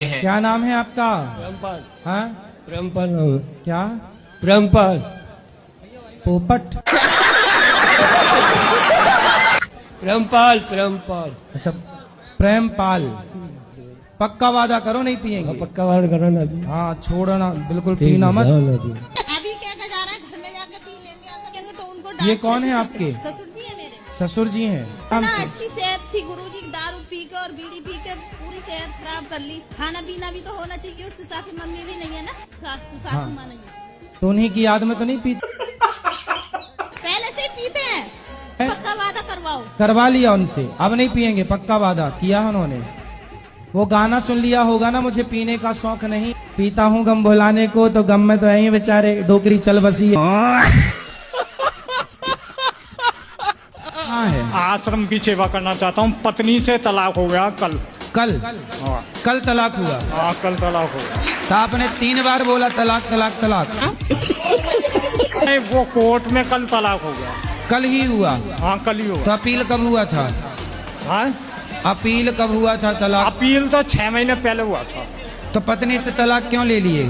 क्या नाम है आपका? प्रेमपाल। हाँ, प्रेमपाल नाम है। क्या? प्रेमपाल। पोपट। प्रेमपाल प्रेमपाल। अच्छा, प्रेमपाल। पक्का वादा करो नहीं पिएंगे? पक्का बात करो ना अभी। हाँ, छोड़ना बिल्कुल, पीना मत। अभी क्या जा रहा है, घर में जाके पी लेंगे अगर तो उनको डांट ये कौन है आपके? ससुर जी है मेरे। ससुर जी हैं। ना अच्छी सेहत थी गुरुजी, दारू पी के और बीड़ी पी के पूरी सेहत खराब कर ली। खाना पीना भी तो होना चाहिए उस हिसाब से। मम्मी भी नहीं है ना, सासू माँ नहीं है। तो उन्हीं की याद में तो नहीं पीते? पहले से ही पीते हैं। पक्का वादा करवाओ। करवा लिया उनसे, अब नहीं पिएंगे, पक्का वादा किया उन्होंने। वो गाना सुन लिया होगा ना, मुझे पीने का शौक नहीं, पीता हूँ गम भुलाने को, तो गम में तो यही बेचारे डोकरी चल बसी है। आश्रम की सेवा करना चाहता हूँ। पत्नी से तलाक हो गया कल। कल? हाँ, कल तलाक हुआ? हाँ कल तलाक हो गया। तो आपने 3 बार बोला तलाक तलाक तलाक। नहीं, वो कोर्ट में कल तलाक हो गया। कल ही हुआ? हाँ कल ही तो हुआ। अपील कब हुआ था? हाँ, अपील कब हुआ था तलाक? अपील तो 6 महीने पहले हुआ था। तो पत्नी से तलाक क्यों ले लिए?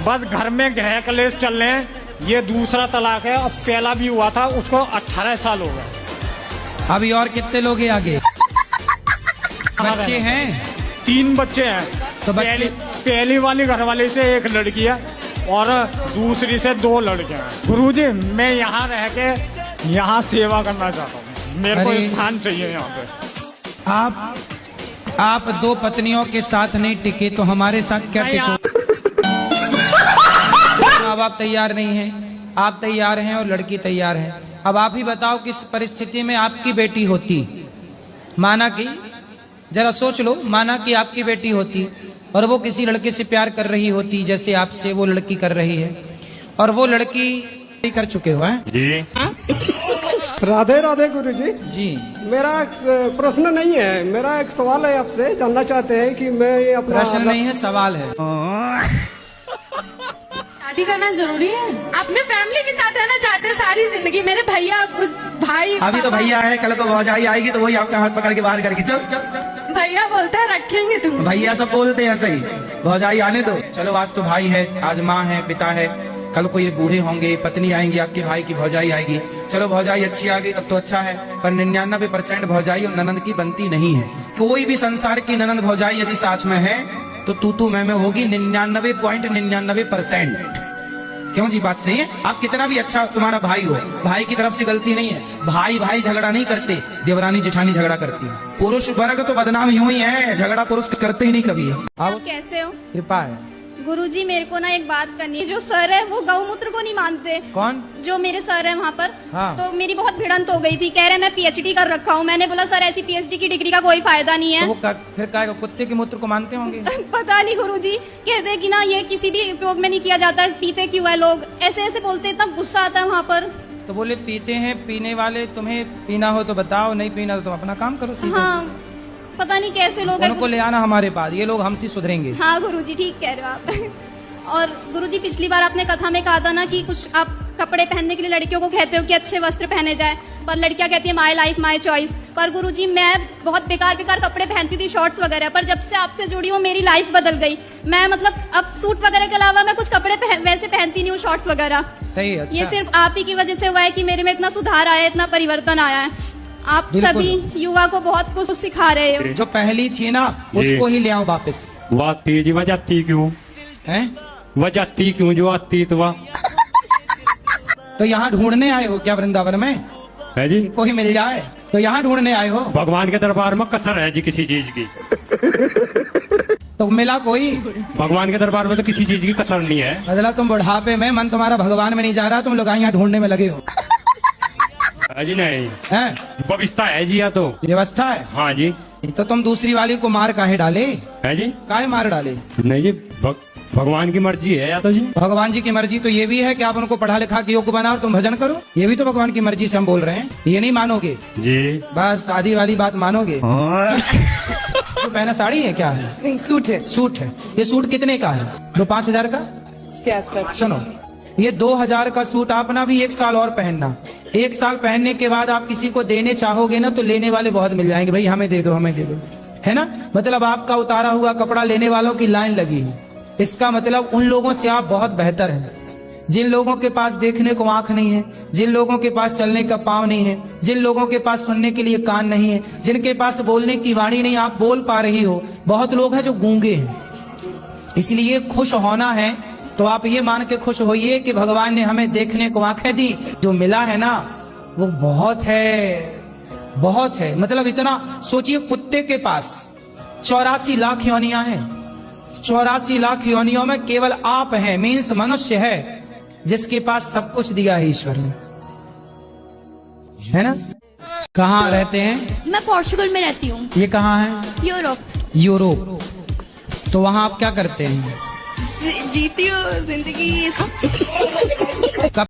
बस घर में गृह कलेश चल रहे हैं। ये दूसरा तलाक है। अब पहला भी हुआ था, उसको 18 साल हो गए। अभी और कितने लोग हैं आगे? बच्चे हैं? 3 बच्चे हैं। तो बच्चे पहली वाली घरवाली से 1 लड़की है और दूसरी से 2 लड़के हैं। गुरुजी, मैं यहाँ रह के यहाँ सेवा करना चाहता हूँ। मेरे को अरे। स्थान चाहिए यहाँ पे। आप 2 पत्नियों के साथ नहीं टिके तो हमारे साथ क्या नहीं, टिको? अब आप तैयार नहीं हैं, आप तैयार हैं और लड़की तैयार है। अब आप ही बताओ, किस परिस्थिति में आपकी बेटी होती? माना कि, जरा सोच लो, माना कि आपकी बेटी होती और वो किसी लड़के से प्यार कर रही होती, जैसे आपसे वो लड़की कर रही है, और वो लड़की कर चुके हो हैं जी। राधे राधे गुरुजी। जी। मेरा एक प्रश्न नहीं है, मेरा एक सवाल है आपसे। जानना चाहते हैं कि मैं ये अपना प्रश्न नहीं है, सवाल है। शादी करना जरूरी है? अपने फैमिली के साथ रहना चाहते हैं सारी जिंदगी। मेरे भैया, भाई, अभी तो भैया है, कल को भौजाई आएगी तो वही आपका हाथ पकड़ के बाहर करके चल चल चल चल। भैया बोलते हैं रखेंगे तुम। भैया सब बोलते हैं सही, भौजाई आने दो। चलो, आज तो भाई है, आज माँ है, पिता है, कल को ये बूढ़े होंगे, पत्नी आएंगी, आपके भाई की भौजाई आएगी। चलो, भौजाई अच्छी आ गई तब तो अच्छा है, पर 99% भौजाई और ननंद की बनती नहीं है। कोई भी संसार की ननंद भौजाई यदि साथ में है तो तू मैं होगी 99.99%। क्यों जी, बात सही है? आप कितना भी अच्छा तुम्हारा भाई हो, भाई की तरफ से गलती नहीं है। भाई भाई झगड़ा नहीं करते, देवरानी जेठानी झगड़ा करती है। पुरुष वर्ग तो बदनाम यूं ही है, झगड़ा पुरुष करते ही नहीं कभी। आप कैसे हो? कृपा है। गुरुजी, मेरे को ना एक बात करनी है। जो सर है वो गौमूत्र को नहीं मानते। कौन? जो मेरे सर है वहाँ पर। हाँ। तो मेरी बहुत भिड़ंत हो गई थी। कह रहे मैं पीएचडी कर रखा हूँ। मैंने बोला सर ऐसी पीएचडी की डिग्री का कोई फायदा नहीं तो है। वो फिर क्या कुत्ते के मूत्र को मानते होंगे? पता नहीं गुरुजी, कहते हैं कि ना ये किसी भी उपयोग में नहीं किया जाता, पीते क्यों है लोग, ऐसे ऐसे बोलते, इतना गुस्सा आता है वहाँ पर। तो बोले पीते हैं, पीने वाले, तुम्हें पीना हो तो बताओ, नहीं पीना तो तुम अपना काम करो सीधे। हाँ, पता नहीं कैसे लोग हैं। उनको ले आना हमारे पास, ये लोग हमसे सुधरेंगे। हाँ गुरुजी, ठीक कह रहे हो आप। और गुरुजी, पिछली बार आपने कथा में कहा था ना कि कुछ आप कपड़े पहनने के लिए लड़कियों को कहते हो कि अच्छे वस्त्र पहने जाए, पर लड़कियां कहती है माय लाइफ माय चॉइस। पर गुरुजी, मैं बहुत बेकार बेकार कपड़े पहनती थी, शॉर्ट्स वगैरह, पर जब से आपसे जुड़ी हूँ मेरी लाइफ बदल गई। मैं मतलब अब सूट वगैरह के अलावा मैं कुछ कपड़े वैसे पहनती नहीं हूँ, शॉर्ट्स वगैरह। सही, अच्छा। ये सिर्फ आप ही की वजह से हुआ है कि मेरे में इतना सुधार आया है, इतना परिवर्तन आया है। आप बिल्कुल। सभी युवा को बहुत कुछ सिखा रहे हो। जो पहली थी ना उसको ही ले आओ वापस। वह तेज वजाती क्यों? हैं? वजाती क्यों जो आती तो वह तो यहाँ ढूंढने आए हो क्या वृंदावन में? है जी। कोई मिल जाए तो यहाँ ढूंढने आए हो? भगवान के दरबार में कसर है जी किसी चीज की। तो मिला कोई? भगवान के दरबार में तो किसी चीज की कसर नहीं है। मतलब तुम बुढ़ापे में, मन तुम्हारा भगवान में नहीं जा रहा, तुम लोग यहाँ ढूंढने में लगे हो। है जी। नहीं, हैं? व्यवस्था है जी। या तो व्यवस्था है? हाँ जी। तो तुम दूसरी वाली को मार काहे डाले? है जी। काहे मार डाले? नहीं जी, भगवान की मर्जी है या तो जी। भगवान जी की मर्जी तो ये भी है कि आप उनको पढ़ा लिखा के योग्य बनाओ और तुम भजन करो। ये भी तो भगवान की मर्जी से हम बोल रहे हैं। ये नहीं मानोगे? जी। बस शादी वाली बात मानोगे? तो पहना साड़ी है क्या है? नहीं, सूट है। सूट है। ये सूट कितने का है? 5,000 का? उसके आसपास। सुनो, ये 2000 का सूट आप ना भी 1 साल और पहनना। 1 साल पहनने के बाद आप किसी को देने चाहोगे ना तो लेने वाले बहुत मिल जाएंगे, भाई हमें दे दो हमें दे दो। है ना। मतलब आपका उतारा हुआ कपड़ा लेने वालों की लाइन लगी है। इसका मतलब उन लोगों से आप बहुत बेहतर हैं जिन लोगों के पास देखने को आंख नहीं है, जिन लोगों के पास चलने का पाँव नहीं है, जिन लोगों के पास सुनने के लिए कान नहीं है, जिनके पास बोलने की वाणी नहीं, आप बोल पा रही हो। बहुत लोग हैं जो गूंगे हैं। इसलिए खुश होना है तो आप ये मान के खुश होइए कि भगवान ने हमें देखने को आंखें दी, जो मिला है ना वो बहुत है, बहुत है। मतलब इतना सोचिए, कुत्ते के पास 84 लाख योनियां हैं, 84 लाख योनियों में केवल आप हैं, मीन्स मनुष्य है जिसके पास सब कुछ दिया है ईश्वर ने, है ना। कहाँ रहते हैं? मैं पोर्चुगल में रहती हूँ। ये कहाँ है? यूरोप। यूरोप। तो वहां आप क्या करते हैं? जीती हूँ जिंदगी।